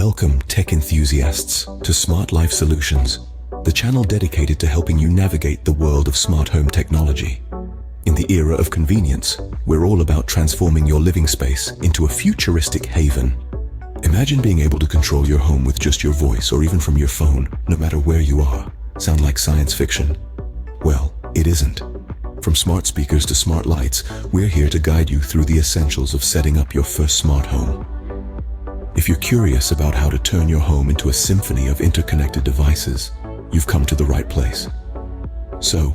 Welcome, tech enthusiasts, to SmartLife Solutions, the channel dedicated to helping you navigate the world of smart home technology. In the era of convenience, we're all about transforming your living space into a futuristic haven. Imagine being able to control your home with just your voice or even from your phone, no matter where you are. Sound like science fiction? Well, it isn't. From smart speakers to smart lights, we're here to guide you through the essentials of setting up your first smart home. If you're curious about how to turn your home into a symphony of interconnected devices, you've come to the right place. So,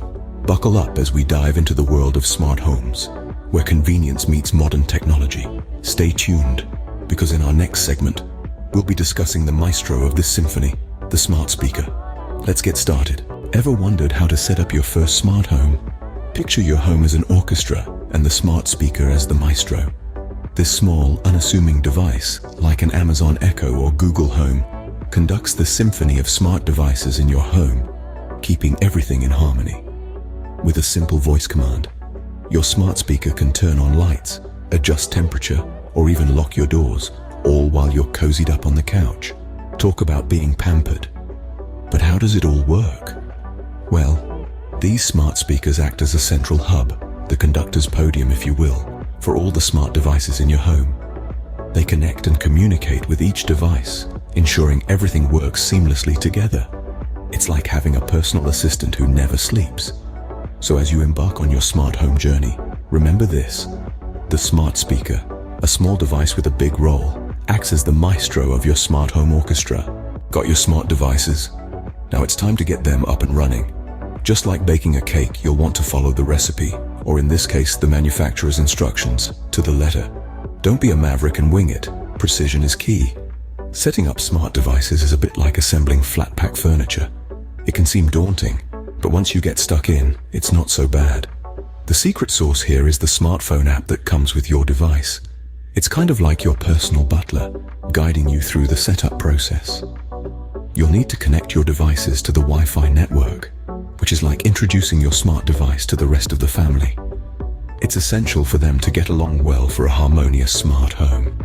buckle up as we dive into the world of smart homes, where convenience meets modern technology. Stay tuned, because in our next segment, we'll be discussing the maestro of this symphony, the smart speaker. Let's get started. Ever wondered how to set up your first smart home? Picture your home as an orchestra and the smart speaker as the maestro. This small, unassuming device, like an Amazon Echo or Google Home, conducts the symphony of smart devices in your home, keeping everything in harmony. With a simple voice command, your smart speaker can turn on lights, adjust temperature, or even lock your doors, all while you're cozied up on the couch. Talk about being pampered. But how does it all work? Well, these smart speakers act as a central hub, the conductor's podium if you will, for all the smart devices in your home. They connect and communicate with each device, ensuring everything works seamlessly together. It's like having a personal assistant who never sleeps. So as you embark on your smart home journey, remember this: the smart speaker, a small device with a big role, acts as the maestro of your smart home orchestra. Got your smart devices? Now it's time to get them up and running. Just like baking a cake, you'll want to follow the recipe, or in this case, the manufacturer's instructions, to the letter. Don't be a maverick and wing it. Precision is key. Setting up smart devices is a bit like assembling flat-pack furniture. It can seem daunting, but once you get stuck in, it's not so bad. The secret sauce here is the smartphone app that comes with your device. It's kind of like your personal butler, guiding you through the setup process. You'll need to connect your devices to the Wi-Fi network, which is like introducing your smart device to the rest of the family. It's essential for them to get along well for a harmonious smart home.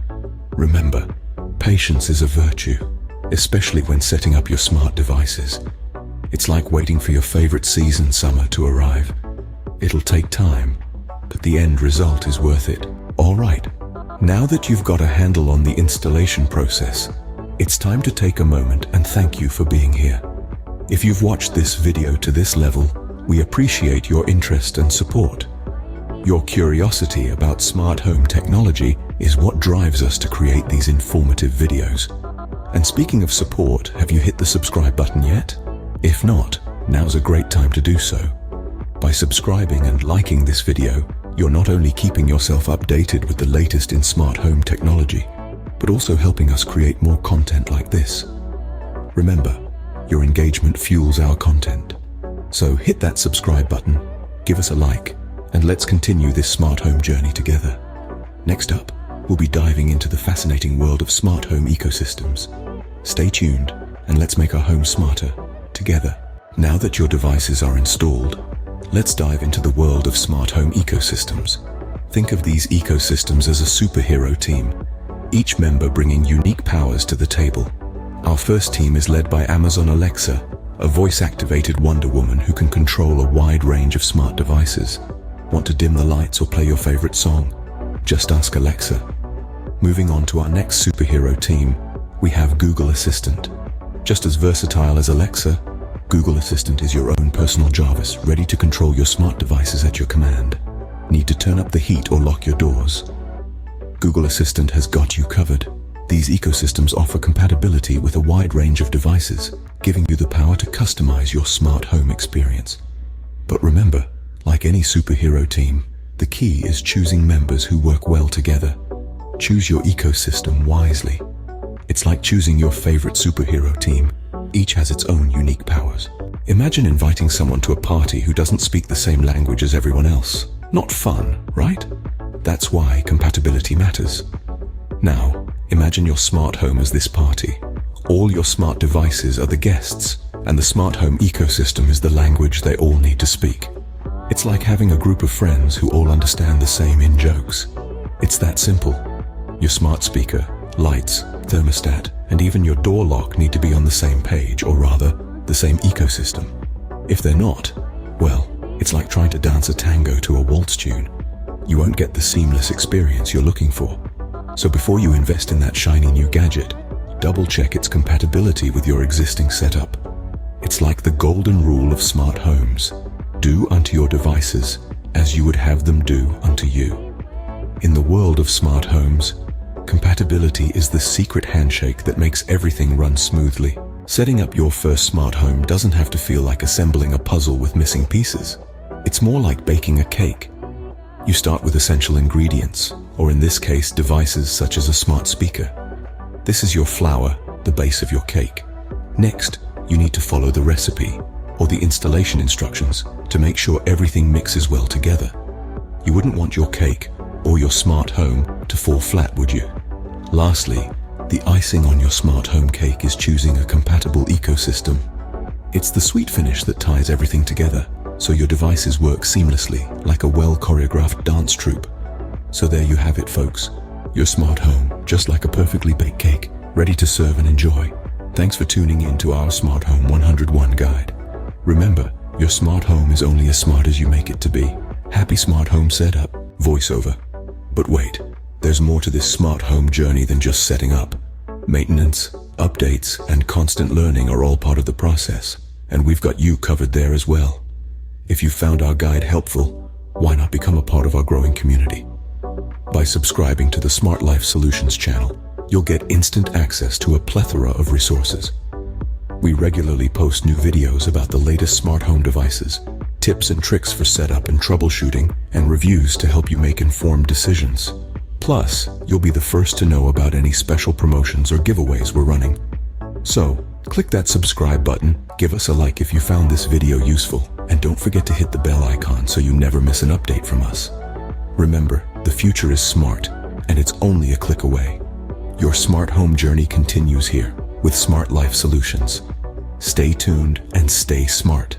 Remember, patience is a virtue, especially when setting up your smart devices. It's like waiting for your favorite season, summer, to arrive. It'll take time, but the end result is worth it. All right, now that you've got a handle on the installation process, it's time to take a moment and thank you for being here. If you've watched this video to this level, we appreciate your interest and support. Your curiosity about smart home technology is what drives us to create these informative videos. And speaking of support, have you hit the subscribe button yet? If not, now's a great time to do so. By subscribing and liking this video, you're not only keeping yourself updated with the latest in smart home technology, but also helping us create more content like this. Remember, your engagement fuels our content. So hit that subscribe button, give us a like, and let's continue this smart home journey together. Next up, we'll be diving into the fascinating world of smart home ecosystems. Stay tuned, and let's make our home smarter together. Now that your devices are installed, let's dive into the world of smart home ecosystems. Think of these ecosystems as a superhero team, each member bringing unique powers to the table. Our first team is led by Amazon Alexa, a voice-activated Wonder Woman who can control a wide range of smart devices. Want to dim the lights or play your favorite song? Just ask Alexa. Moving on to our next superhero team, we have Google Assistant. Just as versatile as Alexa, Google Assistant is your own personal Jarvis, ready to control your smart devices at your command. Need to turn up the heat or lock your doors? Google Assistant has got you covered. These ecosystems offer compatibility with a wide range of devices, giving you the power to customize your smart home experience. But remember, like any superhero team, the key is choosing members who work well together. Choose your ecosystem wisely. It's like choosing your favorite superhero team. Each has its own unique powers. Imagine inviting someone to a party who doesn't speak the same language as everyone else. Not fun, right? That's why compatibility matters. Now, imagine your smart home as this party. All your smart devices are the guests, and the smart home ecosystem is the language they all need to speak. It's like having a group of friends who all understand the same in-jokes. It's that simple. Your smart speaker, lights, thermostat, and even your door lock need to be on the same page, or rather, the same ecosystem. If they're not, well, it's like trying to dance a tango to a waltz tune. You won't get the seamless experience you're looking for. So before you invest in that shiny new gadget, double-check its compatibility with your existing setup. It's like the golden rule of smart homes. Do unto your devices as you would have them do unto you. In the world of smart homes, compatibility is the secret handshake that makes everything run smoothly. Setting up your first smart home doesn't have to feel like assembling a puzzle with missing pieces. It's more like baking a cake. You start with essential ingredients, or in this case, devices such as a smart speaker. This is your flour, the base of your cake. Next, you need to follow the recipe, or the installation instructions, to make sure everything mixes well together. You wouldn't want your cake, or your smart home, to fall flat, would you? Lastly, the icing on your smart home cake is choosing a compatible ecosystem. It's the sweet finish that ties everything together, so your devices work seamlessly, like a well-choreographed dance troupe. So there you have it, folks. Your smart home, just like a perfectly baked cake, ready to serve and enjoy. Thanks for tuning in to our Smart Home 101 guide. Remember, your smart home is only as smart as you make it to be. Happy smart home setup, voiceover. But wait, there's more to this smart home journey than just setting up. Maintenance, updates, and constant learning are all part of the process, and we've got you covered there as well. If you found our guide helpful, why not become a part of our growing community? By subscribing to the SmartLife Solutions channel, you'll get instant access to a plethora of resources. We regularly post new videos about the latest smart home devices, tips and tricks for setup and troubleshooting, and reviews to help you make informed decisions. Plus, you'll be the first to know about any special promotions or giveaways we're running. So, click that subscribe button, give us a like if you found this video useful, and don't forget to hit the bell icon so you never miss an update from us. Remember, the future is smart, and it's only a click away. Your smart home journey continues here with SmartLife Solutions. Stay tuned and stay smart.